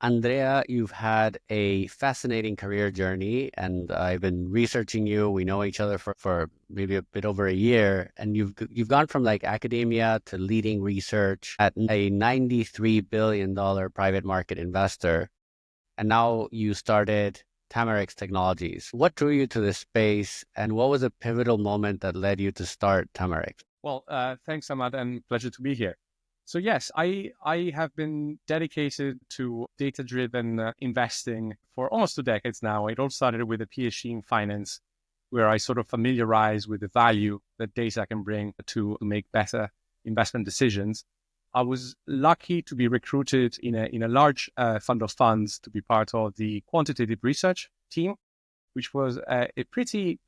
Andrea, you've had a fascinating career journey, and I've been researching you. We know each other for maybe a bit over a year, and you've gone from like academia to leading research at a $93 billion private market investor, and now you started Tamarix Technologies. What drew you to this space, and what was a pivotal moment that led you to start Tamarix? Well, thanks, Ahmad, and pleasure to be here. So yes, I have been dedicated to data-driven investing for almost 2 decades now. It all started with a PhD in finance, where I sort of familiarized with the value that data can bring to make better investment decisions. I was lucky to be recruited in a large fund of funds to be part of the quantitative research team, which was a pretty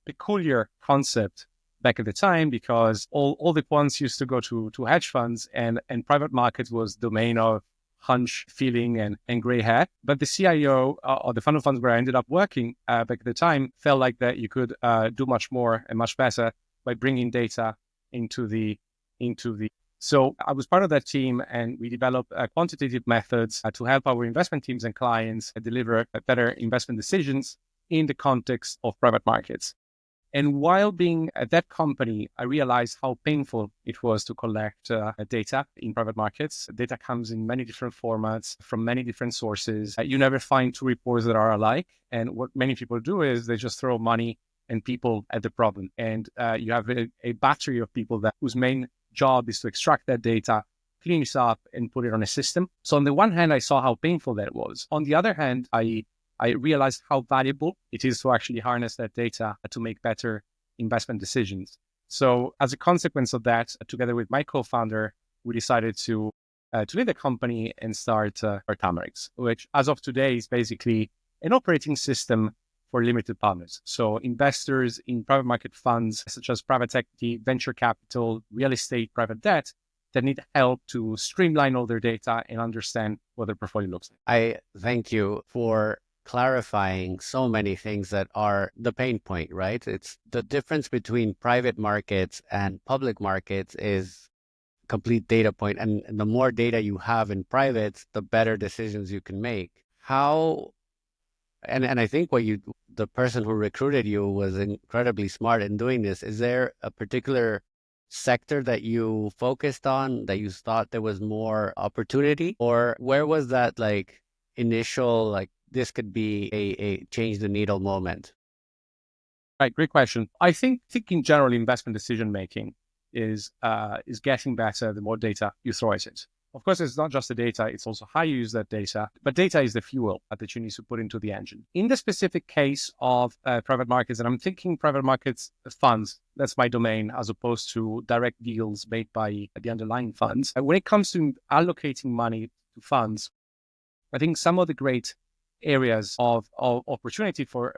peculiar concept back at the time, because all the quants used to go to hedge funds, and private markets was domain of hunch, feeling, and gray hair. But the CIO or the fund of funds where I ended up working back at the time felt like that you could do much more and much better by bringing data into the. So I was part of that team, and we developed quantitative methods to help our investment teams and clients deliver better investment decisions in the context of private markets. And while being at that company, I realized how painful it was to collect data in private markets. Data comes in many different formats from many different sources. You never find two reports that are alike. And what many people do is they just throw money and people at the problem. And you have a battery of people whose main job is to extract that data, clean it up, and put it on a system. So on the one hand, I saw how painful that was. On the other hand, I realized how valuable it is to actually harness that data to make better investment decisions. So as a consequence of that, together with my co-founder, we decided to lead the company and start our Tamarix, which as of today is basically an operating system for limited partners. So investors in private market funds, such as private equity, venture capital, real estate, private debt, that need help to streamline all their data and understand what their portfolio looks like. I thank you for clarifying so many things that are the pain point, right? It's the difference between private markets and public markets is complete data point. And the more data you have in privates, the better decisions you can make. How, and I think the person who recruited you was incredibly smart in doing this. Is there a particular sector that you focused on that you thought there was more opportunity, or where was that like initial, like, this could be a change the needle moment? Right, great question. I think in general, investment decision making is getting better the more data you throw at it. Of course, it's not just the data; it's also how you use that data. But data is the fuel that you need to put into the engine. In the specific case of private markets, and I'm thinking private markets funds, that's my domain, as opposed to direct deals made by the underlying funds. When it comes to allocating money to funds, I think some of the great areas of opportunity for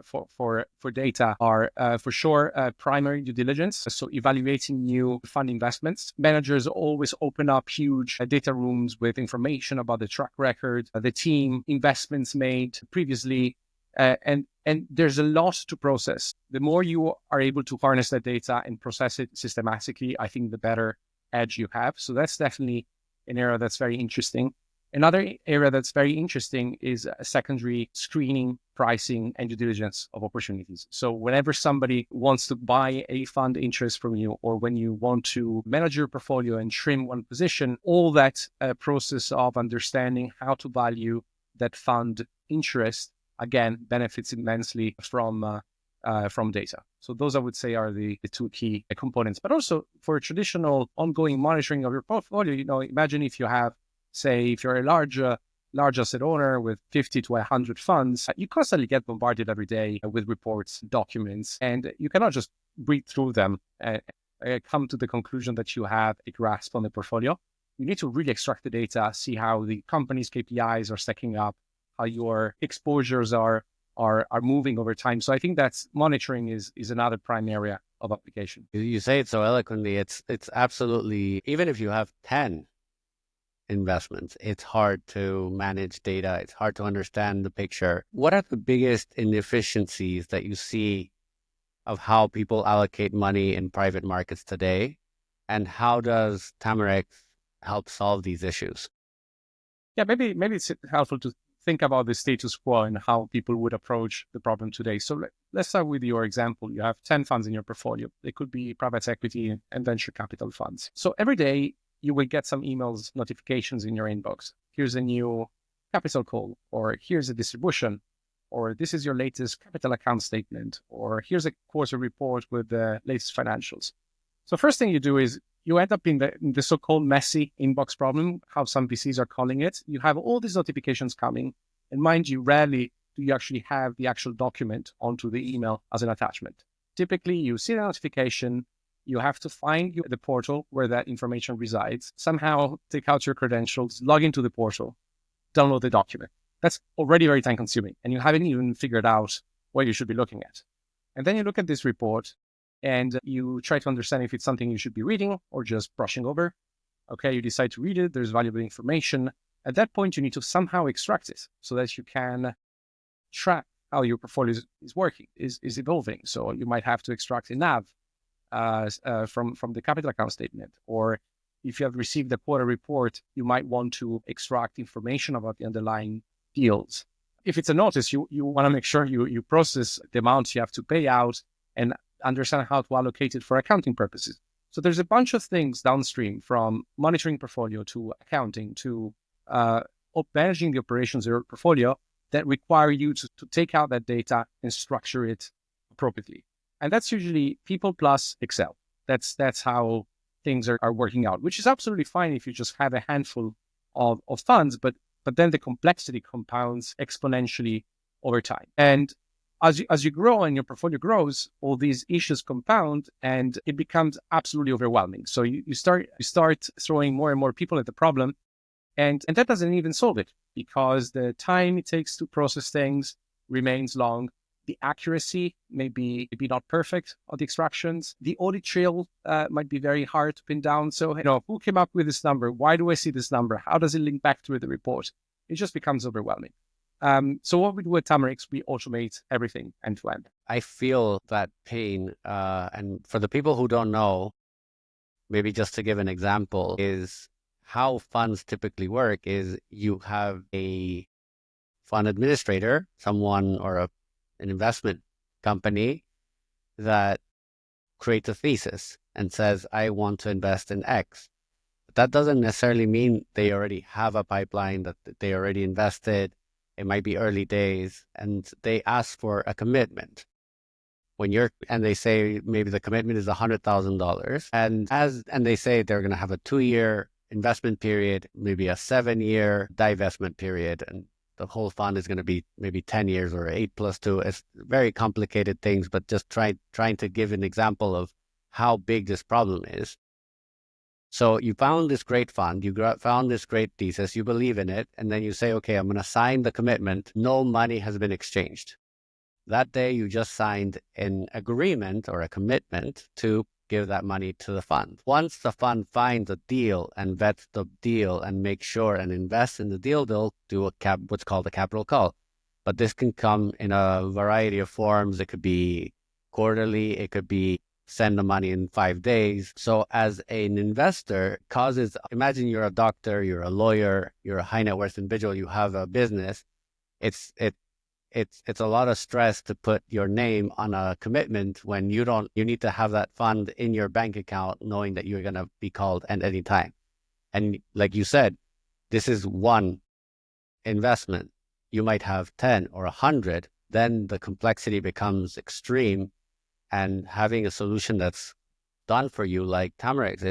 data are for sure primary due diligence. So evaluating new fund investments. Managers always open up huge data rooms with information about the track record, the team, investments made previously, and there's a lot to process. The more you are able to harness that data and process it systematically, I think the better edge you have. So that's definitely an area that's very interesting. Another area that's very interesting is secondary screening, pricing, and due diligence of opportunities. So whenever somebody wants to buy a fund interest from you, or when you want to manage your portfolio and trim one position, all that process of understanding how to value that fund interest, again, benefits immensely from data. So those, I would say, are the two key components. But also for traditional ongoing monitoring of your portfolio, imagine if you have, say, if you're a large asset owner with 50 to 100 funds, you constantly get bombarded every day with reports, documents, and you cannot just read through them and come to the conclusion that you have a grasp on the portfolio. You need to really extract the data, see how the company's KPIs are stacking up, how your exposures are moving over time. So I think that's monitoring is another prime area of application. You say it so eloquently. It's absolutely, even if you have 10 investments, it's hard to manage data. It's hard to understand the picture. What are the biggest inefficiencies that you see of how people allocate money in private markets today? And how does Tamarix help solve these issues? Yeah, maybe it's helpful to think about the status quo and how people would approach the problem today. So let's start with your example. You have 10 funds in your portfolio. They could be private equity and venture capital funds. So every day you will get some emails, notifications in your inbox. Here's a new capital call, or here's a distribution, or this is your latest capital account statement, or here's a quarter report with the latest financials. So first thing you do is you end up in the so-called messy inbox problem, how some VCs are calling it. You have all these notifications coming, and mind you, rarely do you actually have the actual document onto the email as an attachment. Typically, you see the notification, you have to find the portal where that information resides, somehow take out your credentials, log into the portal, download the document. That's already very time consuming, and you haven't even figured out what you should be looking at. And then you look at this report and you try to understand if it's something you should be reading or just brushing over. Okay, you decide to read it. There's valuable information. At that point, you need to somehow extract it so that you can track how your portfolio is working, is evolving. So you might have to extract a NAV from the capital account statement, or if you have received a quarter report, you might want to extract information about the underlying deals. If it's a notice, you want to make sure you process the amounts you have to pay out and understand how to allocate it for accounting purposes. So there's a bunch of things downstream, from monitoring portfolio to accounting to managing the operations of your portfolio, that require you to take out that data and structure it appropriately. And that's usually people plus Excel. That's how things are working out, which is absolutely fine if you just have a handful of funds, but then the complexity compounds exponentially over time. And as you grow and your portfolio grows, all these issues compound and it becomes absolutely overwhelming. So you start throwing more and more people at the problem, and that doesn't even solve it, because the time it takes to process things remains long. The accuracy may be not perfect of the extractions. The audit trail might be very hard to pin down. So, who came up with this number? Why do I see this number? How does it link back to the report? It just becomes overwhelming. So what we do at Tamarix, we automate everything end to end. I feel that pain. And for the people who don't know, maybe just to give an example, is how funds typically work is you have a fund administrator, someone or an investment company that creates a thesis and says, I want to invest in X. But that doesn't necessarily mean they already have a pipeline, that they already invested. It might be early days, and they ask for a commitment. And they say maybe the commitment is $100,000, and they say they're going to have a 2-year investment period, maybe a 7-year divestment period, and the whole fund is going to be maybe 10 years or 8+2. It's very complicated things, but just trying to give an example of how big this problem is. So you found this great fund, you found this great thesis, you believe in it, and then you say, okay, I'm going to sign the commitment. No money has been exchanged. That day, you just signed an agreement or a commitment to give that money to the fund. Once the fund finds a deal and vets the deal and makes sure and invests in the deal, they'll do what's called a capital call. But this can come in a variety of forms. It could be quarterly, it could be send the money in 5 days. So as an investor, imagine you're a doctor, you're a lawyer, you're a high net worth individual, you have a business. It's a lot of stress to put your name on a commitment when you need to have that fund in your bank account knowing that you're going to be called at any time. And like you said, this is one investment. You might have 10 or 100, then the complexity becomes extreme. And having a solution that's done for you, like Tamarix,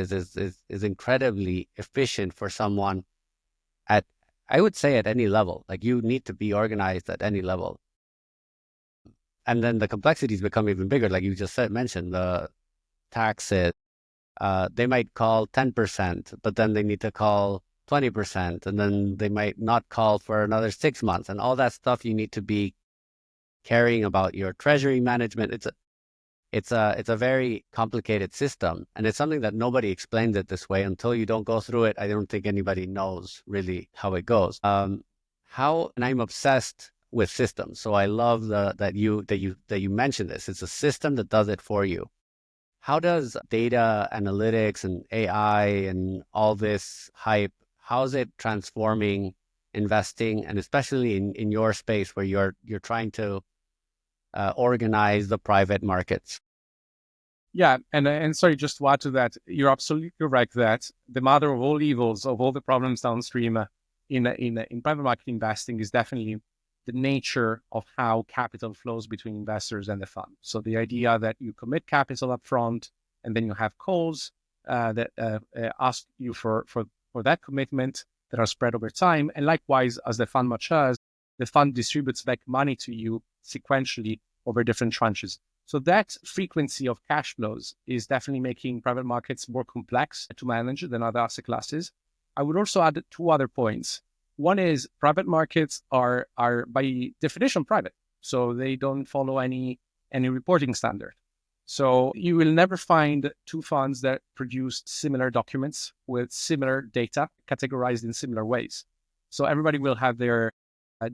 is incredibly efficient for someone I would say at any level. Like, you need to be organized at any level. And then the complexities become even bigger. Like you just mentioned, the taxes, they might call 10%, but then they need to call 20%. And then they might not call for another 6 months, and all that stuff you need to be caring about your treasury management. It's a very complicated system, and it's something that nobody explains it this way. Until you don't go through it, I don't think anybody knows really how it goes. And I'm obsessed with systems, so I love that you mentioned this. It's a system that does it for you. How does data analytics and AI and all this hype, how is it transforming investing, and especially in your space where you're trying to organize the private markets? Yeah, and sorry, just to add to that, you're absolutely correct that the mother of all evils, of all the problems downstream in private market investing is definitely the nature of how capital flows between investors and the fund. So the idea that you commit capital up front and then you have calls that ask you for that commitment that are spread over time. And likewise, as the fund matures, the fund distributes back money to you sequentially over different tranches. So that frequency of cash flows is definitely making private markets more complex to manage than other asset classes. I would also add two other points. One is private markets are by definition private, so they don't follow any reporting standard. So you will never find two funds that produce similar documents with similar data categorized in similar ways. So everybody will have their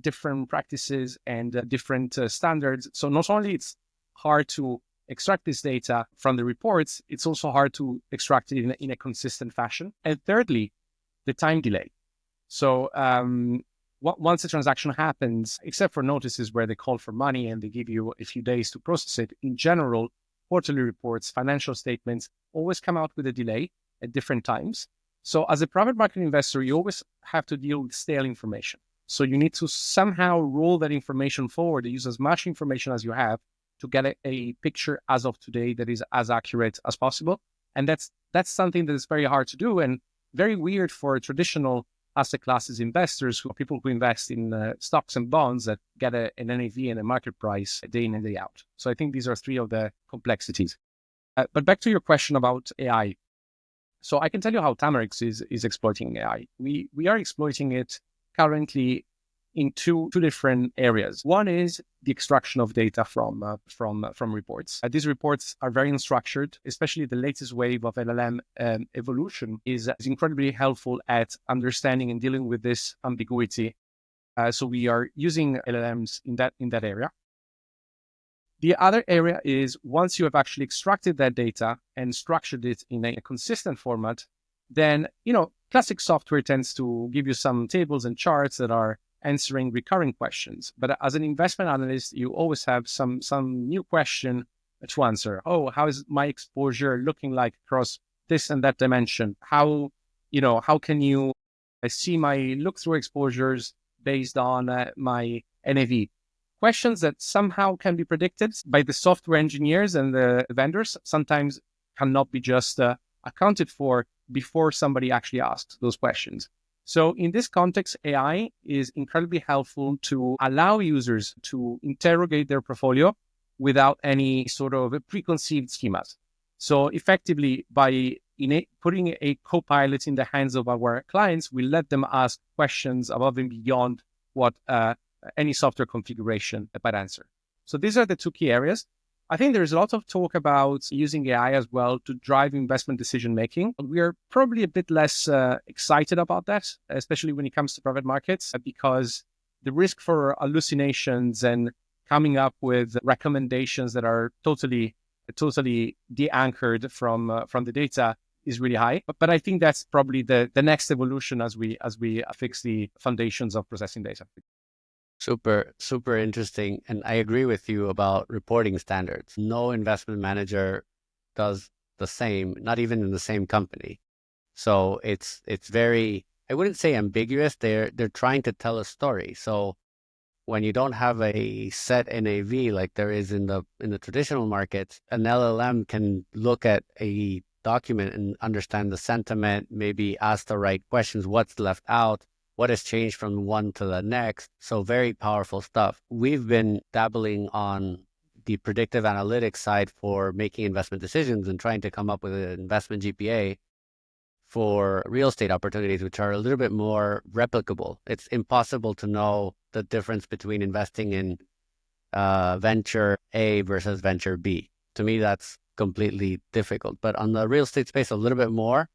different practices and different standards. So not only it's hard to extract this data from the reports, it's also hard to extract it in a consistent fashion. And thirdly, the time delay. So once a transaction happens, except for notices where they call for money and they give you a few days to process it, in general, quarterly reports, financial statements always come out with a delay at different times. So as a private market investor, you always have to deal with stale information. So you need to somehow roll that information forward, use as much information as you have to get a picture as of today that is as accurate as possible. And that's something that is very hard to do and very weird for traditional asset classes investors, people who invest in stocks and bonds that get an NAV and a market price day in and day out. So I think these are three of the complexities. But back to your question about AI. So I can tell you how Tamarix is exploiting AI. We are exploiting it currently in two different areas. One is the extraction of data from reports. These reports are very unstructured, especially the latest wave of LLM evolution is incredibly helpful at understanding and dealing with this ambiguity. So we are using LLMs in that area. The other area is once you have actually extracted that data and structured it in a consistent format, then, classic software tends to give you some tables and charts that are answering recurring questions. But as an investment analyst, you always have some new question to answer. Oh, how is my exposure looking like across this and that dimension? How can you see my look-through exposures based on my NAV? Questions that somehow can be predicted by the software engineers and the vendors sometimes cannot be just accounted for before somebody actually asks those questions. So in this context, AI is incredibly helpful to allow users to interrogate their portfolio without any sort of preconceived schemas. So effectively, by putting a co-pilot in the hands of our clients, we let them ask questions above and beyond what any software configuration might answer. So these are the two key areas. I think there's a lot of talk about using AI as well to drive investment decision-making. We are probably a bit less excited about that, especially when it comes to private markets, because the risk for hallucinations and coming up with recommendations that are totally de-anchored from the data is really high. But I think that's probably the next evolution as we fix the foundations of processing data. Super, super interesting. And I agree with you about reporting standards. No investment manager does the same, not even in the same company. So it's very, I wouldn't say ambiguous. They're trying to tell a story. So when you don't have a set NAV like there is in the traditional markets, an LLM can look at a document and understand the sentiment, maybe ask the right questions, what's left out, what has changed from one to the next. So very powerful stuff. We've been dabbling on the predictive analytics side for making investment decisions and trying to come up with an investment GPA for real estate opportunities, which are a little bit more replicable. It's impossible to know the difference between investing in venture A versus venture B. To me, that's completely difficult. But on the real estate space, a little bit more.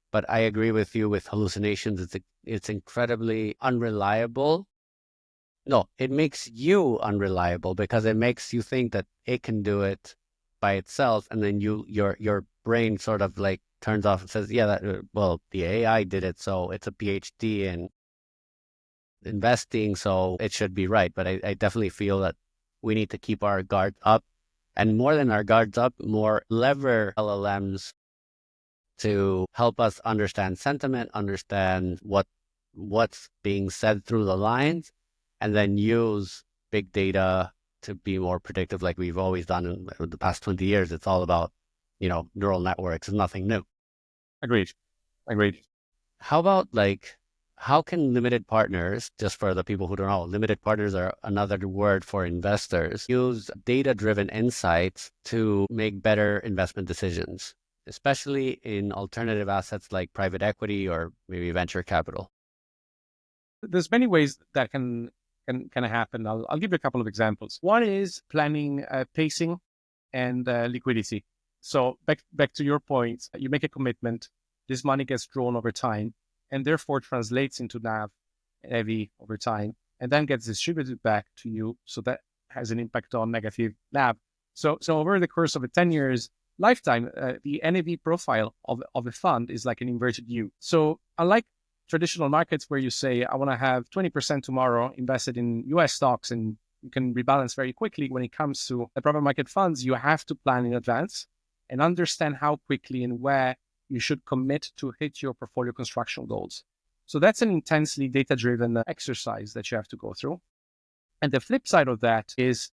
But I agree with you with hallucinations. It's incredibly unreliable. No, it makes you unreliable because it makes you think that it can do it by itself, and then your brain sort of like turns off and says, "Yeah, the AI did it, so it's a PhD in investing, so it should be right. But I definitely feel that we need to keep our guard up, and more than our guards up, more lever LLMs to help us understand sentiment, understand what's being said through the lines, and then use big data to be more predictive, like we've always done in the past 20 years. It's all about, neural networks. It's nothing new. Agreed. Agreed. How about how can limited partners, just for the people who don't know, limited partners are another word for investors, use data-driven insights to make better investment decisions, especially in alternative assets like private equity or maybe venture capital? There's many ways that can happen. I'll give you a couple of examples. One is planning, pacing, and liquidity. So back to your point, you make a commitment. This money gets drawn over time, and therefore translates into NAV over time, and then gets distributed back to you. So that has an impact on negative NAV. So over the course of a 10 years lifetime, the NAV profile of a fund is like an inverted U. So unlike traditional markets where you say, I want to have 20% tomorrow invested in US stocks and you can rebalance very quickly, when it comes to the private market funds, you have to plan in advance and understand how quickly and where you should commit to hit your portfolio construction goals. So that's an intensely data-driven exercise that you have to go through. And the flip side of that is,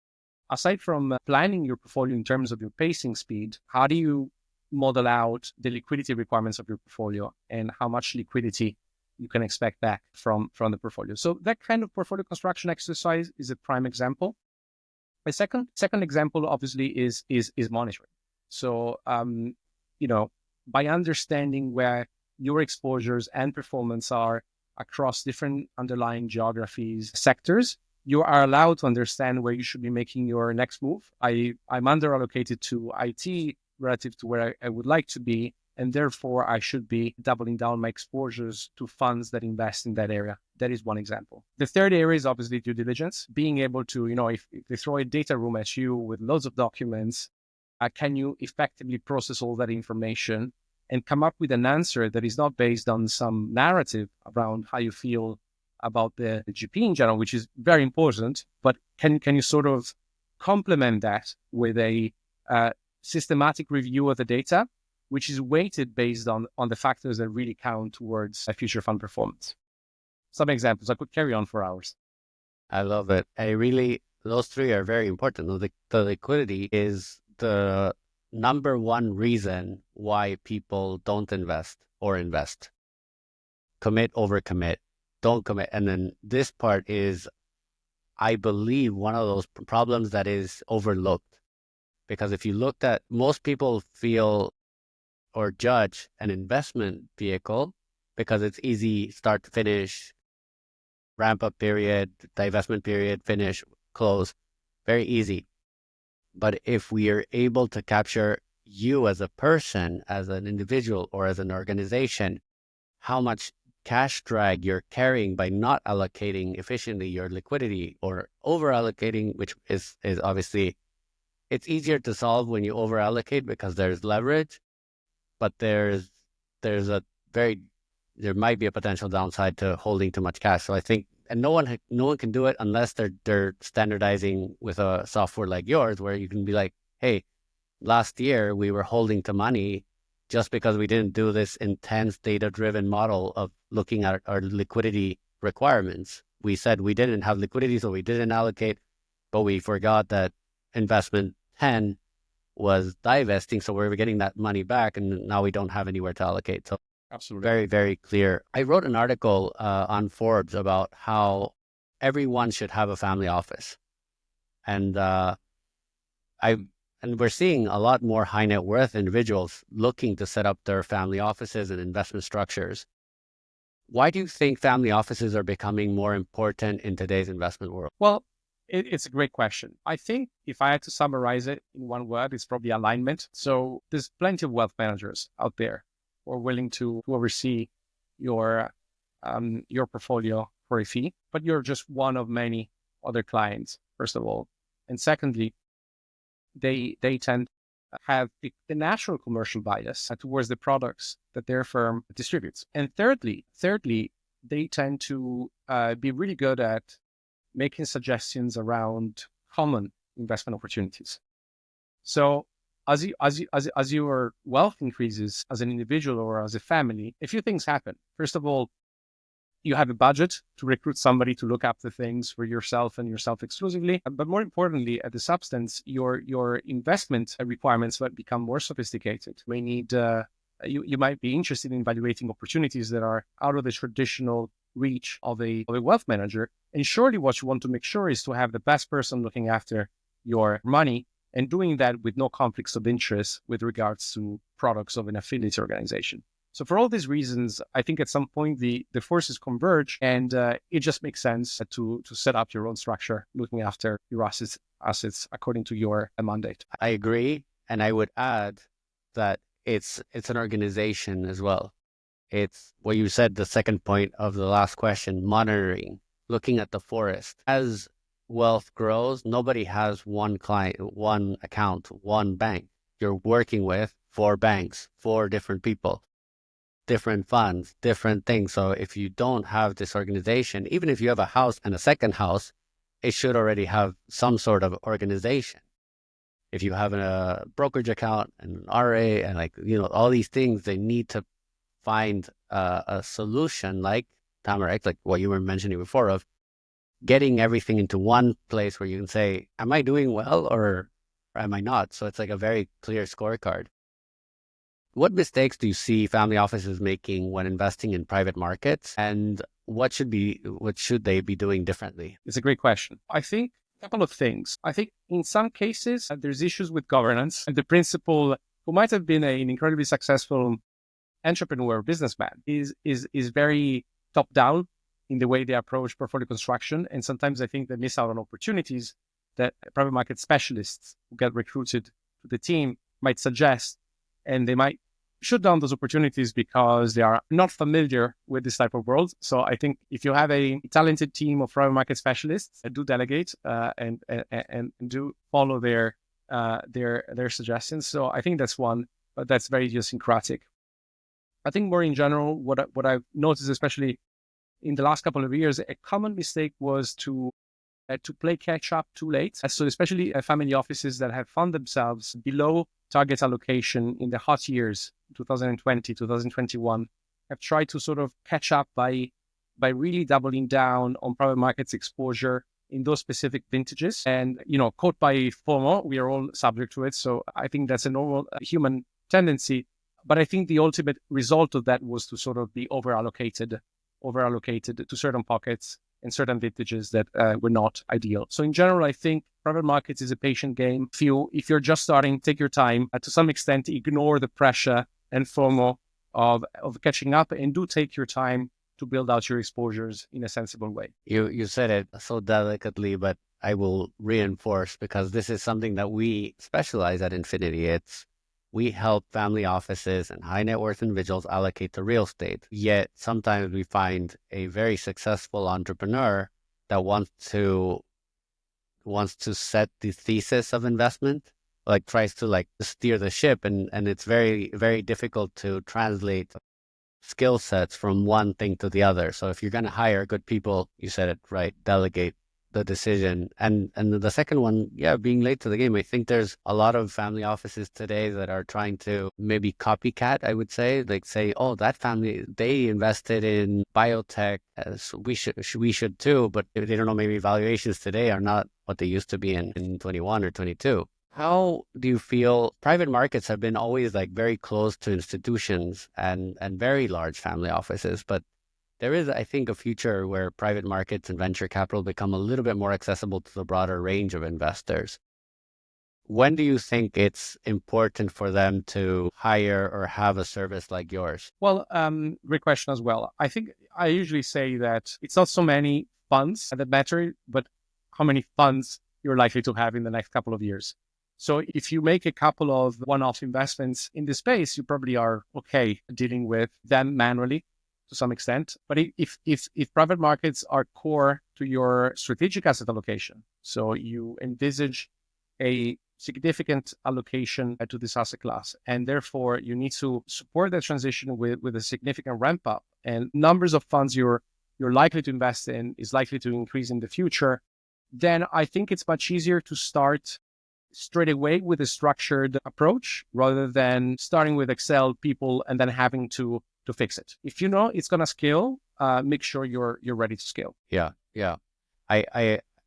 aside from planning your portfolio in terms of your pacing speed, how do you model out the liquidity requirements of your portfolio and how much liquidity you can expect back from the portfolio? So that kind of portfolio construction exercise is a prime example. A second example, obviously, is monitoring. So, by understanding where your exposures and performance are across different underlying geographies, sectors, you are allowed to understand where you should be making your next move. I'm under allocated to IT relative to where I would like to be, and therefore I should be doubling down my exposures to funds that invest in that area. That is one example. The third area is obviously due diligence, being able to, if they throw a data room at you with loads of documents, can you effectively process all that information and come up with an answer that is not based on some narrative around how you feel about the GP in general, which is very important, but can you sort of complement that with a systematic review of the data, which is weighted based on the factors that really count towards a future fund performance? Some examples. I could carry on for hours. I love it. Those three are very important. The liquidity is the number one reason why people don't invest or invest. Commit over commit, don't commit. And then this part is, I believe, one of those problems that is overlooked. Because if you looked at, most people feel or judge an investment vehicle because it's easy, start to finish, ramp up period, divestment period, finish, close, very easy. But if we are able to capture you as a person, as an individual, or as an organization, how much cash drag you're carrying by not allocating efficiently your liquidity or over allocating, which is obviously, it's easier to solve when you over allocate because there's leverage, but there might be a potential downside to holding too much cash. So I think, and no one can do it unless they're standardizing with a software like yours, where you can be like, hey, last year we were holding to money just because we didn't do this intense data-driven model of looking at our liquidity requirements. We said we didn't have liquidity, so we didn't allocate, but we forgot that investment 10 was divesting, so we're getting that money back, and now we don't have anywhere to allocate. So Absolutely. very, very clear. I wrote an article on Forbes about how everyone should have a family office. And we're seeing a lot more high net worth individuals looking to set up their family offices and investment structures. Why do you think family offices are becoming more important in today's investment world? Well, it's a great question. I think if I had to summarize it in one word, it's probably alignment. So there's plenty of wealth managers out there who are willing to oversee your portfolio for a fee, but you're just one of many other clients, first of all. And secondly, they tend to have the natural commercial bias towards the products that their firm distributes. And thirdly, they tend to be really good at making suggestions around common investment opportunities. So as your wealth increases as an individual or as a family, a few things happen. First of all, you have a budget to recruit somebody to look after things for yourself and yourself exclusively. But more importantly, at the substance, your investment requirements might become more sophisticated. You may need, you might be interested in evaluating opportunities that are out of the traditional reach of a wealth manager. And surely what you want to make sure is to have the best person looking after your money and doing that with no conflicts of interest with regards to products of an affiliate organization. So for all these reasons, I think at some point the forces converge, and it just makes sense to set up your own structure, looking after your assets according to your mandate. I agree, and I would add that it's an organization as well. It's what you said, the second point of the last question, monitoring, looking at the forest. As wealth grows, nobody has one client, one account, one bank. You're working with 4 banks, 4 different people, different funds, different things. So if you don't have this organization, even if you have a house and a second house, it should already have some sort of organization. If you have a brokerage account and an RA and all these things, they need to find a solution like Tamarix, like what you were mentioning before, of getting everything into one place where you can say, am I doing well or am I not? So it's like a very clear scorecard. What mistakes do you see family offices making when investing in private markets, and what should they be doing differently? It's a great question. I think a couple of things. I think in some cases, there's issues with governance, and the principal who might have been an incredibly successful entrepreneur, businessman, is very top down in the way they approach portfolio construction. And sometimes I think they miss out on opportunities that private market specialists who get recruited to the team might suggest, and they might shut down those opportunities because they are not familiar with this type of world. So I think if you have a talented team of private market specialists, do delegate and do follow their suggestions. So I think that's one, but that's very idiosyncratic. I think more in general, what I've noticed, especially in the last couple of years, a common mistake was to play catch up too late. So especially family offices that have found themselves below target allocation in the hot years, 2020, 2021, have tried to sort of catch up by really doubling down on private markets exposure in those specific vintages. And, caught by FOMO, we are all subject to it. So I think that's a normal human tendency. But I think the ultimate result of that was to sort of be over allocated to certain pockets and certain vintages that were not ideal. So in general, I think private markets is a patient game. If you're just starting, take your time. To some extent, ignore the pressure and FOMO of catching up, and do take your time to build out your exposures in a sensible way. You said it so delicately, but I will reinforce, because this is something that we specialize at Infinity. We help family offices and high net worth individuals allocate to real estate. Yet sometimes we find a very successful entrepreneur that wants to set the thesis of investment, tries to steer the ship, and it's very, very difficult to translate skill sets from one thing to the other. So if you're going to hire good people, you said it right, delegate the decision. And the second one, being late to the game. I think there's a lot of family offices today that are trying to maybe copycat, I would say, say, oh, that family, they invested in biotech, so we should too, but they don't know, maybe valuations today are not what they used to be in 21 or 22. How do you feel private markets have been always very close to institutions and very large family offices, but there is, I think, a future where private markets and venture capital become a little bit more accessible to the broader range of investors. When do you think it's important for them to hire or have a service like yours? Well, great question as well. I think I usually say that it's not so many funds that matter, but how many funds you're likely to have in the next couple of years. So if you make a couple of one-off investments in this space, you probably are okay dealing with them manually to some extent. But if private markets are core to your strategic asset allocation, so you envisage a significant allocation to this asset class. And therefore, you need to support that transition with a significant ramp up. And numbers of funds you're likely to invest in is likely to increase in the future. Then I think it's much easier to start straight away with a structured approach rather than starting with Excel people and then having to fix it. If you know it's going to scale, make sure you're ready to scale. Yeah, yeah.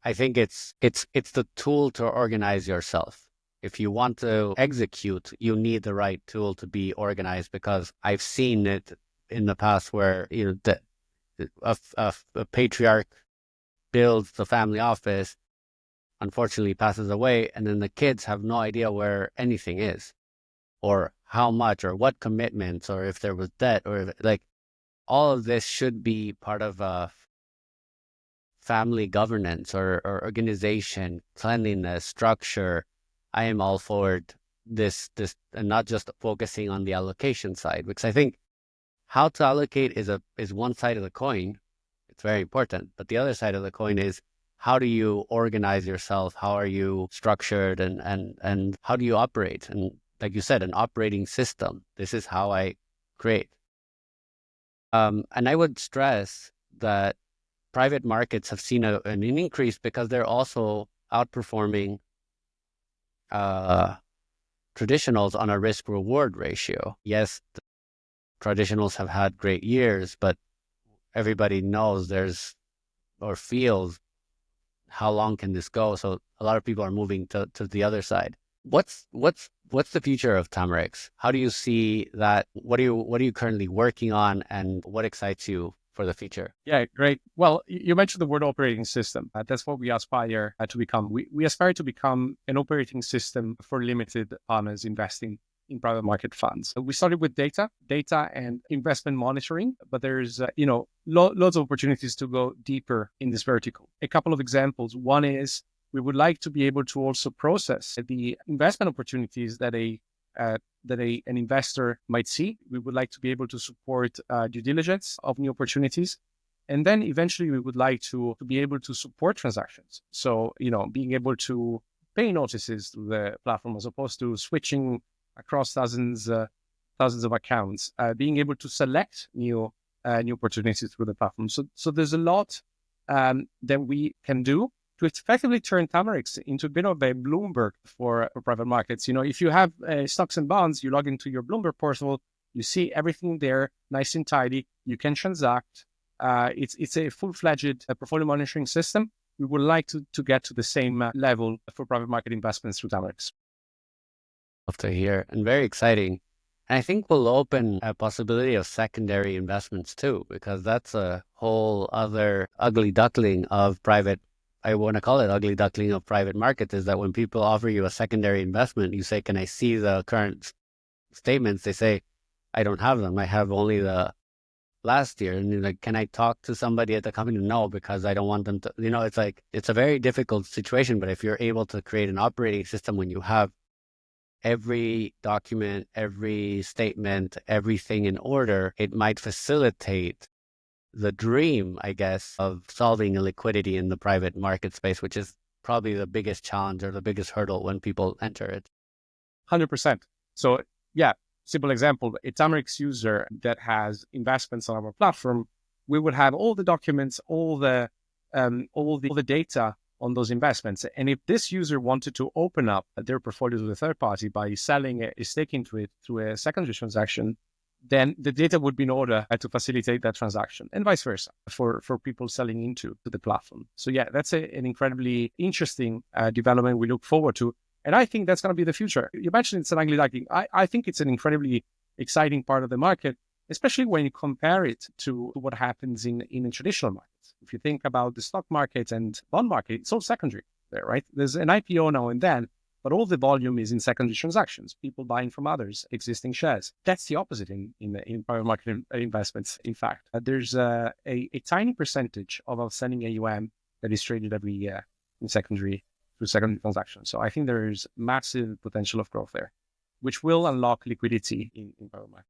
I think it's the tool to organize yourself. If you want to execute, you need the right tool to be organized, because I've seen it in the past where a patriarch builds the family office, unfortunately passes away, and then the kids have no idea where anything is, or how much, or what commitments, or if there was debt, or like all of this should be part of a family governance or organization, cleanliness, structure. I am all for this, and not just focusing on the allocation side, because I think how to allocate is one side of the coin. It's very important, but the other side of the coin is how do you organize yourself? How are you structured, and how do you operate? And like you said, an operating system. This is how I create. And I would stress that private markets have seen an increase because they're also outperforming traditionals on a risk-reward ratio. Yes, the traditionals have had great years, but everybody knows or feels how long can this go? So a lot of people are moving to the other side. What's the future of Tamarix? How do you see that? What are you currently working on, and what excites you for the future? Yeah, great. Well, you mentioned the word operating system. That's what we aspire to become. We aspire to become an operating system for limited partners investing in private market funds. We started with data and investment monitoring, but there's loads of opportunities to go deeper in this vertical. A couple of examples. One is we would like to be able to also process the investment opportunities that an investor might see. We would like to be able to support due diligence of new opportunities. And then eventually we would like to be able to support transactions. So, being able to pay notices through the platform as opposed to switching across thousands of accounts, being able to select new opportunities through the platform. So there's a lot that we can do to effectively turn Tamarix into a bit of a Bloomberg for private markets. If you have stocks and bonds, you log into your Bloomberg portal, you see everything there, nice and tidy. You can transact. It's a full-fledged portfolio monitoring system. We would like to get to the same level for private market investments through Tamarix. Love to hear, and very exciting. And I think we'll open a possibility of secondary investments too, because that's a whole other ugly duckling of private. I want to call it ugly duckling of private markets, is that when people offer you a secondary investment, you say, can I see the current statements? They say, I don't have them. I have only the last year. And you're like, can I talk to somebody at the company? No, because I don't want them to, it's like, it's a very difficult situation. But if you're able to create an operating system when you have every document, every statement, everything in order, it might facilitate the dream, I guess, of solving illiquidity in the private market space, which is probably the biggest challenge or the biggest hurdle when people enter it. 100%. So yeah, simple example, a Tamarix user that has investments on our platform, we would have all the documents, all the data on those investments. And if this user wanted to open up their portfolio to a third party by selling a stake into it through a secondary transaction, then the data would be in order to facilitate that transaction, and vice versa for people selling into the platform. So yeah, that's an incredibly interesting development we look forward to. And I think that's going to be the future. You mentioned it's an ugly duckling. I think it's an incredibly exciting part of the market, especially when you compare it to what happens in traditional markets. If you think about the stock market and bond market, it's all secondary there, right? There's an IPO now and then, but all the volume is in secondary transactions, people buying from others, existing shares. That's the opposite in private market investments. In fact, there's a tiny percentage of outstanding AUM that is traded every year in secondary transactions. So I think there's massive potential of growth there, which will unlock liquidity in private market.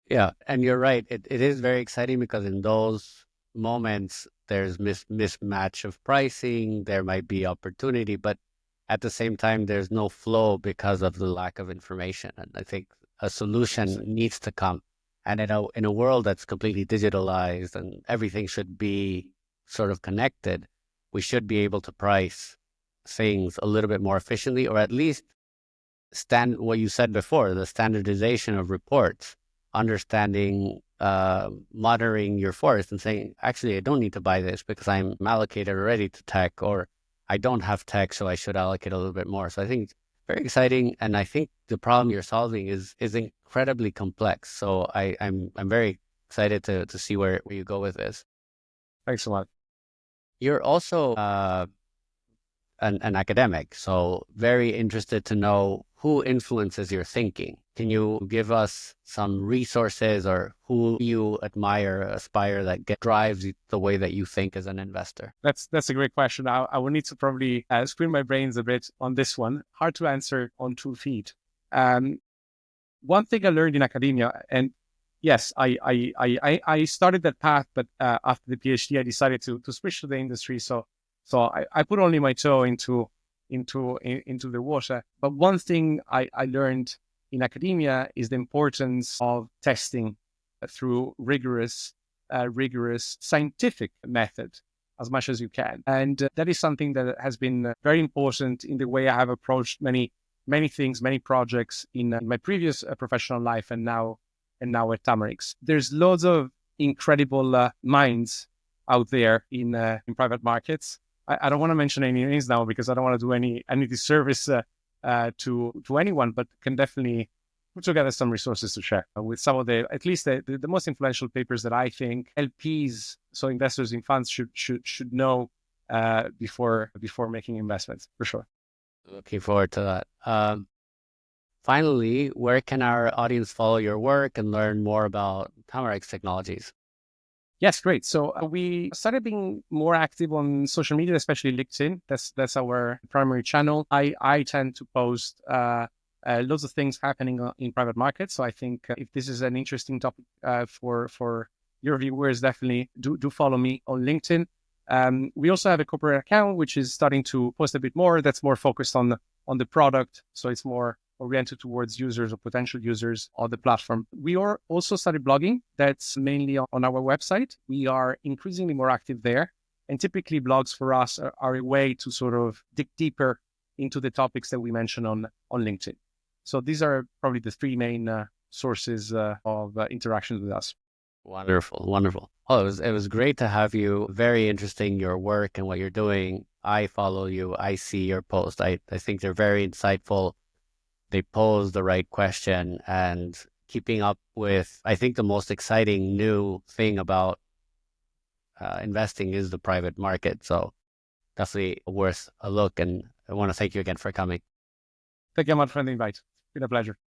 Yeah, and you're right. It is very exciting because in those moments, there's mismatch of pricing. There might be opportunity, but at the same time, there's no flow because of the lack of information. And I think a solution needs to come. And in a world that's completely digitalized and everything should be sort of connected, we should be able to price things a little bit more efficiently, or at least stand what you said before, the standardization of reports, understanding, monitoring your forest and saying, actually, I don't need to buy this because I'm allocated already to tech, or I don't have tech, so I should allocate a little bit more. So I think it's very exciting. And I think the problem you're solving is incredibly complex. So I'm very excited to see where you go with this. Thanks a lot. You're also an academic, so very interested to know who influences your thinking. Can you give us some resources or who you admire, aspire, that drives the way that you think as an investor? That's a great question. I will need to probably screen my brains a bit on this one. Hard to answer on 2 feet. One thing I learned in academia, and yes, I started that path, but after the PhD, I decided to switch to the industry. So I put only my toe into the water. But one thing I learned in academia is the importance of testing through rigorous scientific method as much as you can. And that is something that has been very important in the way I have approached many things, many projects in my previous professional life and now at Tamarix. There's loads of incredible minds out there in private markets. I don't want to mention any names now because I don't want to do any disservice to anyone, but can definitely put together some resources to share with some of at least the most influential papers that I think LPs, so investors in funds, should know before making investments, for sure. Looking forward to that. Finally, where can our audience follow your work and learn more about Tamarix Technologies? Yes, great. So we started being more active on social media, especially LinkedIn. That's our primary channel. I tend to post lots of things happening in private markets. So I think if this is an interesting topic for your viewers, definitely do follow me on LinkedIn. We also have a corporate account, which is starting to post a bit more. That's more focused on the product. So it's more oriented towards users or potential users of the platform. We are also started blogging. That's mainly on our website. We are increasingly more active there. And typically blogs for us are a way to sort of dig deeper into the topics that we mentioned on LinkedIn. So these are probably the 3 main sources of interactions with us. Wonderful, wonderful. Oh, it was great to have you. Very interesting, your work and what you're doing. I follow you. I see your post. I think they're very insightful. They pose the right question, and keeping up with, I think the most exciting new thing about investing is the private market. So definitely worth a look. And I want to thank you again for coming. Thank you, Ahmad, for the invite. It's been a pleasure.